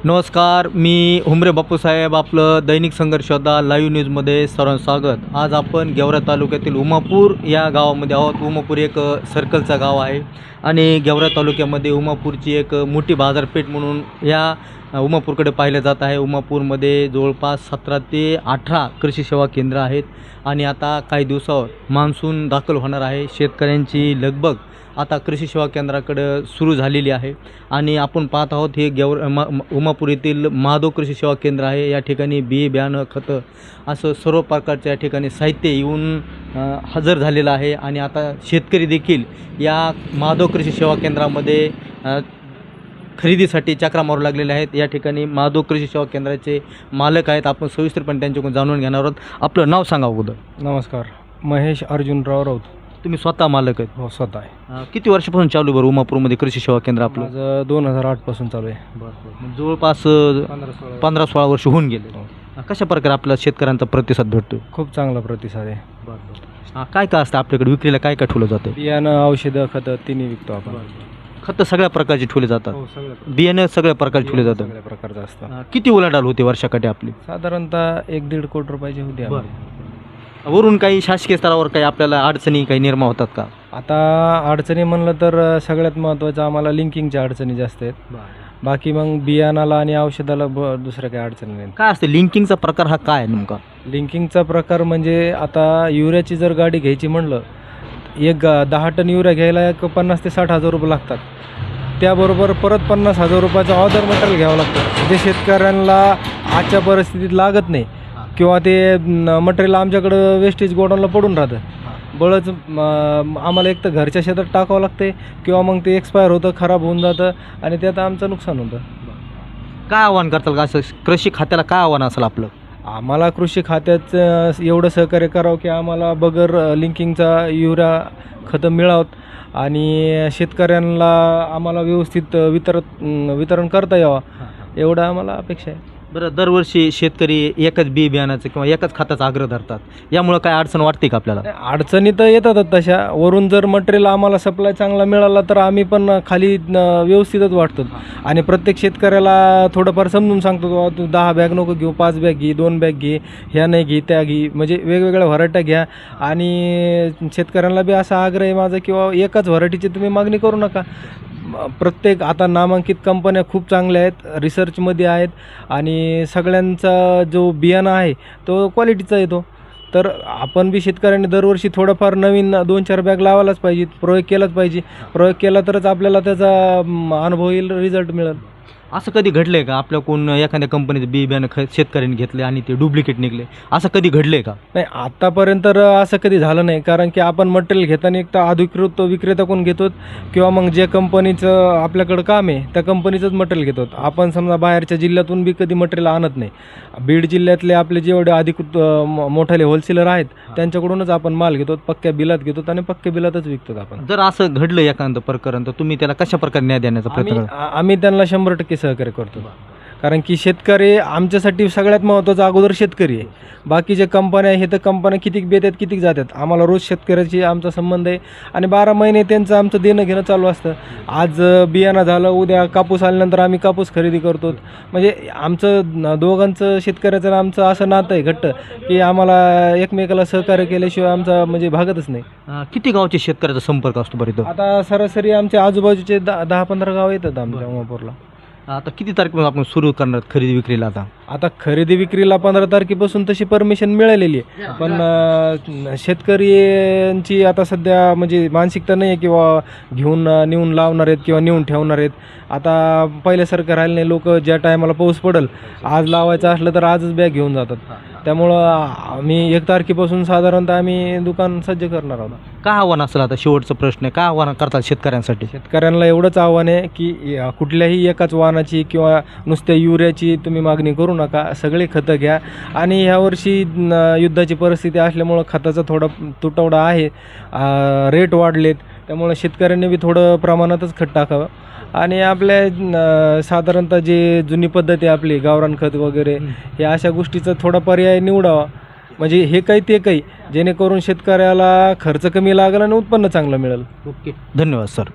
नमस्कार, मी हुमरे बापूसाहेब. आपलं दैनिक संघर्ष योद्धा लाईव्ह न्यूजमध्ये सर्वांचं स्वागत. आज आपण गेवरा तालुक्यातील उमापूर या गावामध्ये आहोत. उमापूर एक सर्कलचं गाव आहे आणि गेवरा तालुक्यामध्ये उमापूरची एक मोठी बाजारपेठ म्हणून या उमापूरकडे पाहिलं जात आहे. उमापूरमध्ये जवळपास 17 ते 18 कृषी सेवा केंद्र आहेत आणि आता काही दिवसावर मान्सून दाखल होणार आहे. शेतकऱ्यांची लगबग आता कृषी सेवा केंद्राकडं सुरू झालेली आहे आणि आपण पाहत आहोत हे उमापूर येथील महादेव कृषी सेवा केंद्र आहे. या ठिकाणी बी बियाणं खतं असं सर्व प्रकारचं या ठिकाणी साहित्य येऊन हजर झालेलं आहे आणि आता शेतकरी देखील या महादेव कृषी सेवा केंद्रामध्ये खरेदीसाठी चक्रा मारू लागलेले आहेत. या ठिकाणी महादेव कृषी सेवा केंद्राचे मालक आहेत. आपण सविस्तरपणे त्यांच्याकडून जाणून घेणार आहोत. आपलं नाव सांगा अगोदर. नमस्कार, महेश अर्जुनराव राऊत. तुम्ही स्वतः मालक आहेत? हो, स्वतः आहे. किती वर्षापासून चालू बरं उमापूरमध्ये कृषी सेवा केंद्र आपलं? माझं 2008 पासून चालू आहे. बरं, जवळपास 15-16 वर्ष होऊन गेले. कशा प्रकारे आपल्या शेतकऱ्यांचा प्रतिसाद भेटतो? खूप चांगला प्रतिसाद आहे. काय काय असतं आपल्याकडे विक्रीला? काय काय ठेवलं जातं? बियाणं, औषधं, खतं तिन्ही विकतो आपण. खतं सगळ्या प्रकारचे ठेवले जातात? हो, सगळं बियाणं सगळ्या प्रकारचे ठेवले जातात? सगळ्या प्रकारचं असतं. किती उलाढाल होते वर्षाकाठी आपली? साधारणतः 1-1.5 कोटी रुपयाची होती आम्ही. वरून काही शासकीय स्तरावर काही आपल्याला अडचणी काही निर्माण होतात का? आता अडचणी म्हणलं तर सगळ्यात महत्त्वाचं आम्हाला लिंकिंगच्या अडचणी जास्त आहेत. बाकी मग बियाणाला आणि औषधाला दुसऱ्या काही अडचणी नाही. काय असते लिंकिंगचा प्रकार? हा काय नेमका लिंकिंगचा प्रकार म्हणजे आता युरियाची जर गाडी घ्यायची म्हणलं, 10 टन युरिया घ्यायला 50 ते 60 हजार रुपये लागतात. त्याबरोबर परत 50,000 रुपयाचं ऑदर मटेरियल घ्यावं लागतं, जे शेतकऱ्यांना आजच्या परिस्थितीत लागत नाही किंवा ते मटेरियल आमच्याकडं वेस्टेज गोडाऊनला पडून राहतं. बळच आम्हाला एक तर घरच्या शेतात टाकावं लागते किंवा मग ते एक्सपायर होतं, खराब होऊन जातं आणि त्यात आमचं नुकसान होतं. काय आव्हान करताल का असं कृषी खात्याला? काय आव्हान असेल आपलं? आम्हाला कृषी खात्याचं एवढं सहकार्य करावं की आम्हाला बगर लिंकिंगचा युरिया खतं मिळावं आणि शेतकऱ्यांना आम्हाला व्यवस्थित वितरण करता यावं, एवढं आम्हाला अपेक्षा आहे. बरं, दरवर्षी शेतकरी एकच बी बियाणाचं किंवा एकच खताचा आग्रह धरतात, यामुळं काय अडचण वाटते का आपल्याला? अडचणी तर येतातच तशा. वरून जर मटेरियल आम्हाला सप्लाय चांगला मिळाला तर आम्ही पण खाली व्यवस्थितच वाटतो आणि प्रत्येक शेतकऱ्याला थोडंफार समजून सांगतो, बाबा तू 10 बॅग नको घेऊ, 5 बॅग घे, 2 बॅग घे, ह्या नाही घे, त्या घे, म्हणजे वेगवेगळ्या व्हरायट्या घ्या. आणि शेतकऱ्यांना बी असा आग्रह आहे माझा किंवा एकाच व्हरायटीची तुम्ही मागणी करू नका. प्रत्येक आता नामांकित कंपन्या खूप चांगल्या आहेत, रिसर्चमध्ये आहेत आणि सगळ्यांचा जो बियाणा आहे तो क्वालिटीचा येतो. तर आपण बी शेतकऱ्यांनी दरवर्षी थोडंफार नवीन 2-4 बॅग लावायलाच पाहिजे, प्रयोग केलाच पाहिजे. प्रयोग केला तरच आपल्याला त्याचा अनुभव येईल, रिझल्ट मिळेल. असं कधी घडलं आहे का आपल्याकडून एखाद्या कंपनीचं बी बियाणं शेतकऱ्यांनी घेतले आणि ते डुप्लिकेट निघले? असं कधी घडलं आहे का? नाही, आत्तापर्यंत असं कधी झालं नाही, कारण की आपण मटेरियल घेताना एक तर अधिकृत विक्रेत्याकडून घेतो किंवा मग जे कंपनीचं आपल्याकडं काम आहे त्या कंपनीचंच मटेरियल घेतो. आपण समजा बाहेरच्या जिल्ह्यातून बी कधी मटेरियल आणत नाही. बीड जिल्ह्यातले आपले जेवढे अधिकृत मोठाले होलसेलर आहेत त्यांच्याकडूनच आपण माल घेतो, पक्क्या बिलात घेतो आणि पक्क्या बिलातच विकतो आपण. जर असं घडलं एखादं प्रकरण तर तुम्ही त्याला कशा प्रकारे न्याय देण्याचा प्रयत्न करता? आम्ही त्यांना 100% सहकार्य करतो, कारण की शेतकरी आमच्यासाठी सगळ्यात महत्त्वाचा अगोदर शेतकरी आहे. बाकीचे कंपन्या हे तर कंपन्या कितीक बेतात कितीक जातात, आम्हाला रोज शेतकऱ्याची आमचा संबंध आहे आणि 12 महिने त्यांचं आमचं देणं घेणं चालू असतं. आज बियाणं झालं, उद्या कापूस आल्यानंतर आम्ही कापूस खरेदी करतो. म्हणजे आमचं दोघांचं शेतकऱ्याचं आमचं असं नातं आहे घट्ट की आम्हाला एकमेकाला सहकार्य केल्याशिवाय आमचा म्हणजे भागतच नाही. किती गावचे शेतकऱ्याचा संपर्क असतो बरं इथं? आता सरासरी आमच्या आजूबाजूचे 10-15 गाव येतात आमच्या उमापूरला. आता किती तारखेपासून आपण सुरू करणार खरेदी विक्रीला? आता खरेदी विक्रीला 15 तारखेपासून तशी परमिशन मिळालेली आहे, पण शेतकऱ्यांची आता सध्या म्हणजे मानसिकता नाही आहे किंवा नेऊन लावणार आहेत किंवा नेऊन ठेवणार आहेत. आता पहिल्यासारखं राहिलं नाही. लोक ज्या टायमाला पाऊस पडेल, आज लावायचं असलं तर आजच बॅग घेऊन जातात. त्यामुळं आम्ही 1 तारखेपासून साधारणतः आम्ही दुकान सज्ज करणार आहोत. काय आव्हान असेल? आता शेवटचा प्रश्न आहे, काय आव्हान करतात शेतकऱ्यांसाठी? शेतकऱ्यांना एवढंच आव्हान आहे की कुठल्याही एकाच वाहनाची किंवा नुसत्या युरियाची तुम्ही मागणी करू नका, सगळे खतं घ्या. आणि ह्यावर्षी युद्धाची परिस्थिती असल्यामुळं खताचा थोडा तुटवडा आहे, रेट वाढलेत, त्यामुळं शेतकऱ्यांनी बी थोडं प्रमाणातच खत टाकावं. आणि आपल्या साधारणतः जे जुनी पद्धती आपली गावरान खत वगैरे हे अशा गोष्टीचा थोडा पर्याय निवडावा, म्हणजे हे काही ते काही, जेणेकरून शेतकऱ्याला खर्च कमी लागेल आणि उत्पन्न चांगलं मिळेल. ओके, धन्यवाद सर.